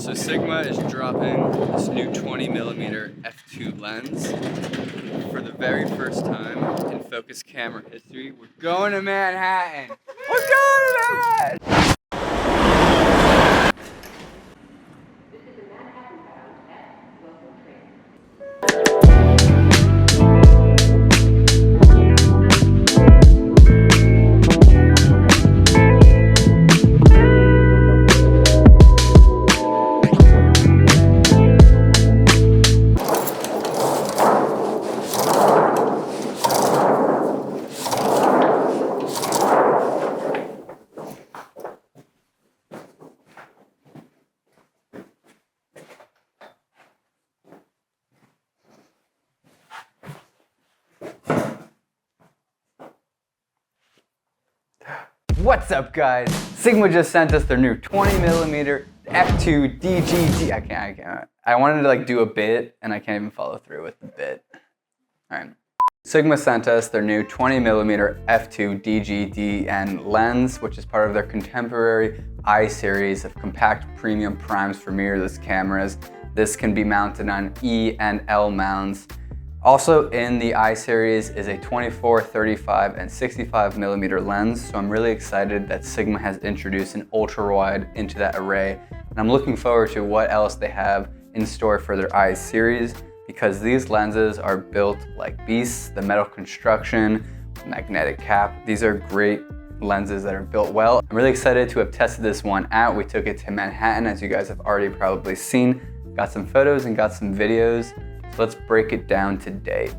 So Sigma is dropping this new 20mm f2 lens for the very first time in focus camera history. We're going to Manhattan! We're going to Manhattan! What's up, guys? Sigma just sent us their new 20mm f2 DGD. I wanted to like do a bit and I can't even follow through with the bit. All right. Sigma sent us their new 20mm f2 DGDN lens, which is part of their contemporary I series of compact premium primes for mirrorless cameras. This can be mounted on E and L mounts. Also in the I series is a 24, 35, and 65mm lens, so I'm really excited that Sigma has introduced an ultra-wide into that array, and I'm looking forward to what else they have in store for their I series, because these lenses are built like beasts. The metal construction, the magnetic cap, these are great lenses that are built well. I'm really excited to have tested this one out. We took it to Manhattan, as you guys have already probably seen. Got some photos and got some videos. Let's break it down today.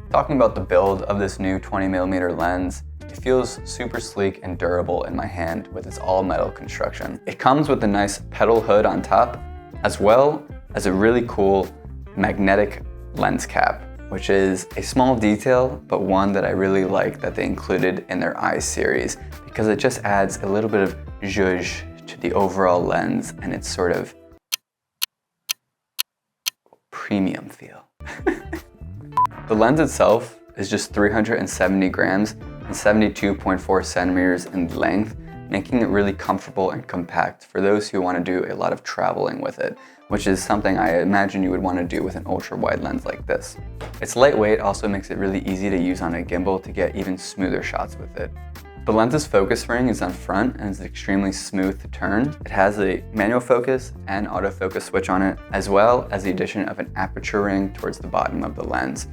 Talking about the build of this new 20mm lens, it feels super sleek and durable in my hand with its all metal construction. It comes with a nice pedal hood on top, as well as a really cool magnetic lens cap, which is a small detail, but one that I really like that they included in their I series, because it just adds a little bit of zhuzh to the overall lens and its sort of premium feel. The lens itself is just 370 grams and 72.4 centimeters in length, making it really comfortable and compact for those who want to do a lot of traveling with it, which is something I imagine you would want to do with an ultra-wide lens like this. Its lightweight also makes it really easy to use on a gimbal to get even smoother shots with it. The lens's focus ring is on front and is extremely smooth to turn. It has a manual focus and autofocus switch on it, as well as the addition of an aperture ring towards the bottom of the lens,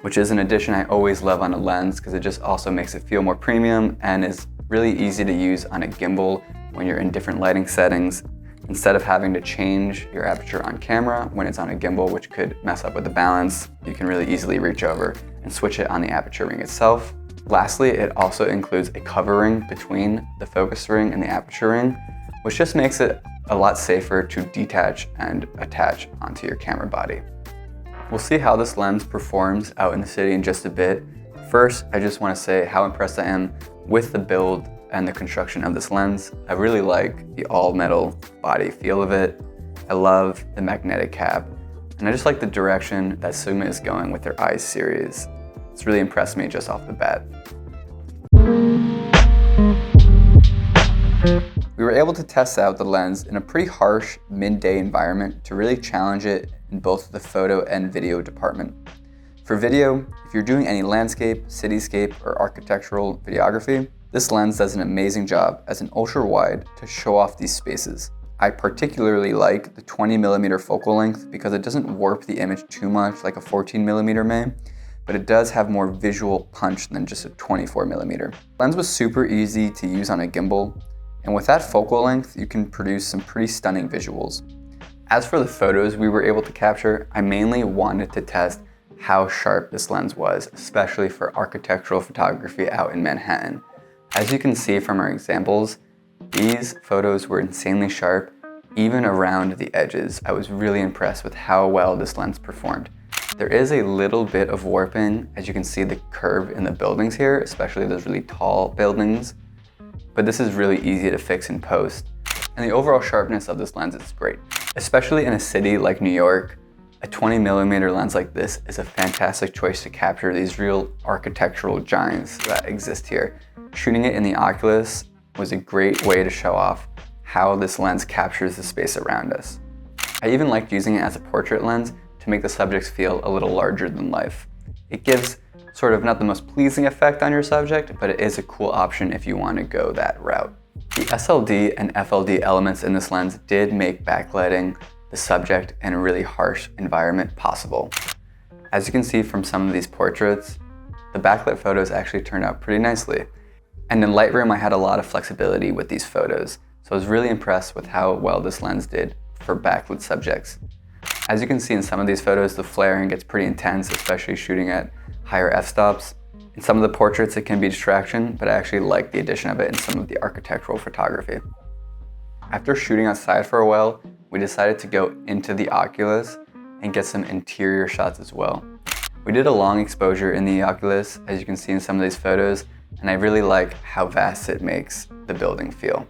which is an addition I always love on a lens because it just also makes it feel more premium and is really easy to use on a gimbal when you're in different lighting settings. Instead of having to change your aperture on camera when it's on a gimbal, which could mess up with the balance, you can really easily reach over and switch it on the aperture ring itself. Lastly, it also includes a cover ring between the focus ring and the aperture ring, which just makes it a lot safer to detach and attach onto your camera body. We'll see how this lens performs out in the city in just a bit. First, I just want to say how impressed I am with the build and the construction of this lens. I really like the all metal body feel of it. I love the magnetic cap, and I just like the direction that Sigma is going with their I series. It's really impressed me just off the bat. We were able to test out the lens in a pretty harsh midday environment to really challenge it in both the photo and video department. For video, if you're doing any landscape, cityscape, or architectural videography, this lens does an amazing job as an ultra wide to show off these spaces. I particularly like the 20mm focal length because it doesn't warp the image too much like a 14mm may, but it does have more visual punch than just a 24mm. The lens was super easy to use on a gimbal, and with that focal length, you can produce some pretty stunning visuals. As for the photos we were able to capture, I mainly wanted to test how sharp this lens was, especially for architectural photography out in Manhattan. As you can see from our examples, these photos were insanely sharp, even around the edges. I was really impressed with how well this lens performed. There is a little bit of warping, as you can see the curve in the buildings here, especially those really tall buildings, but this is really easy to fix in post. And the overall sharpness of this lens is great. Especially in a city like New York, a 20mm lens like this is a fantastic choice to capture these real architectural giants that exist here. Shooting it in the Oculus was a great way to show off how this lens captures the space around us. I even liked using it as a portrait lens to make the subjects feel a little larger than life. It gives sort of not the most pleasing effect on your subject, but it is a cool option if you want to go that route. The SLD and FLD elements in this lens did make backlighting the subject in a really harsh environment possible. As you can see from some of these portraits, the backlit photos actually turned out pretty nicely. And in Lightroom, I had a lot of flexibility with these photos, so I was really impressed with how well this lens did for backlit subjects. As you can see in some of these photos, the flaring gets pretty intense, especially shooting at higher f-stops. In some of the portraits, it can be distraction, but I actually like the addition of it in some of the architectural photography. After shooting outside for a while, we decided to go into the Oculus and get some interior shots as well. We did a long exposure in the Oculus, as you can see in some of these photos, and I really like how vast it makes the building feel.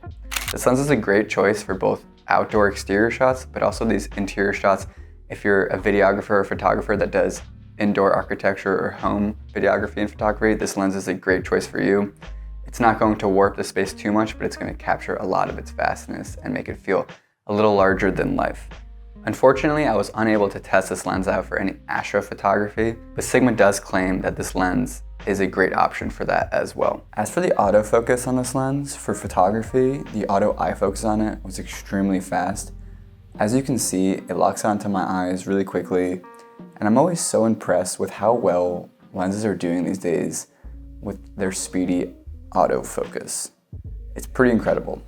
This lens is a great choice for both outdoor exterior shots, but also these interior shots. If you're a videographer or photographer that does indoor architecture or home videography and photography, this lens is a great choice for you. It's not going to warp the space too much, but it's going to capture a lot of its vastness and make it feel a little larger than life. Unfortunately, I was unable to test this lens out for any astrophotography, but Sigma does claim that this lens is a great option for that as well. As for the autofocus on this lens, for photography, the auto eye focus on it was extremely fast. As you can see, it locks onto my eyes really quickly, and I'm always so impressed with how well lenses are doing these days with their speedy autofocus. It's pretty incredible.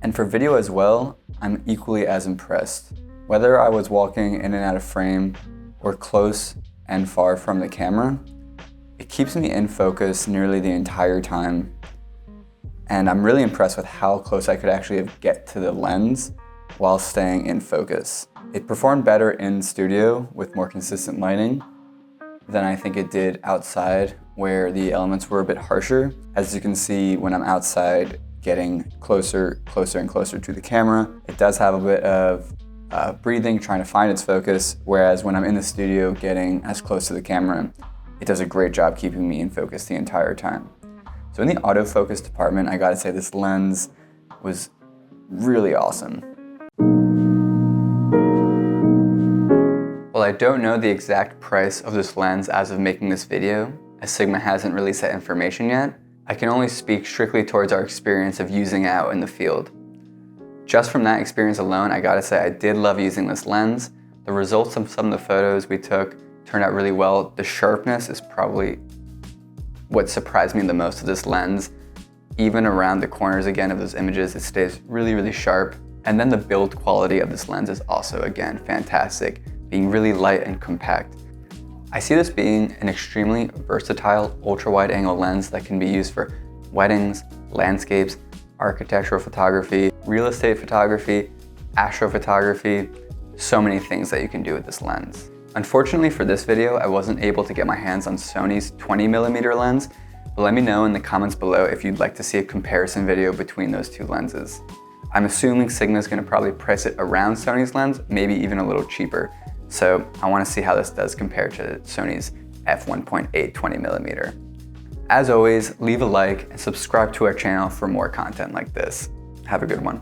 And for video as well, I'm equally as impressed. Whether I was walking in and out of frame or close and far from the camera, it keeps me in focus nearly the entire time. And I'm really impressed with how close I could actually get to the lens while staying in focus. It performed better in studio with more consistent lighting than I think it did outside, where the elements were a bit harsher. As you can see, when I'm outside getting closer and closer to the camera, it does have a bit of breathing, trying to find its focus, whereas when I'm in the studio getting as close to the camera, it does a great job keeping me in focus the entire time. So in the autofocus department, I gotta say this lens was really awesome. While I don't know the exact price of this lens as of making this video, as Sigma hasn't released that information yet, I can only speak strictly towards our experience of using it out in the field. Just from that experience alone, I gotta say I did love using this lens. The results of some of the photos we took turned out really well. The sharpness is probably what surprised me the most of this lens. Even around the corners again of those images, it stays really, really sharp. And then the build quality of this lens is also, again, fantastic, being really light and compact. I see this being an extremely versatile ultra-wide angle lens that can be used for weddings, landscapes, architectural photography, real estate photography, astrophotography, so many things that you can do with this lens. Unfortunately for this video, I wasn't able to get my hands on Sony's 20mm lens, but let me know in the comments below if you'd like to see a comparison video between those two lenses. I'm assuming Sigma's gonna probably price it around Sony's lens, maybe even a little cheaper. So I wanna see how this does compare to Sony's f1.8 20mm. As always, leave a like and subscribe to our channel for more content like this. Have a good one.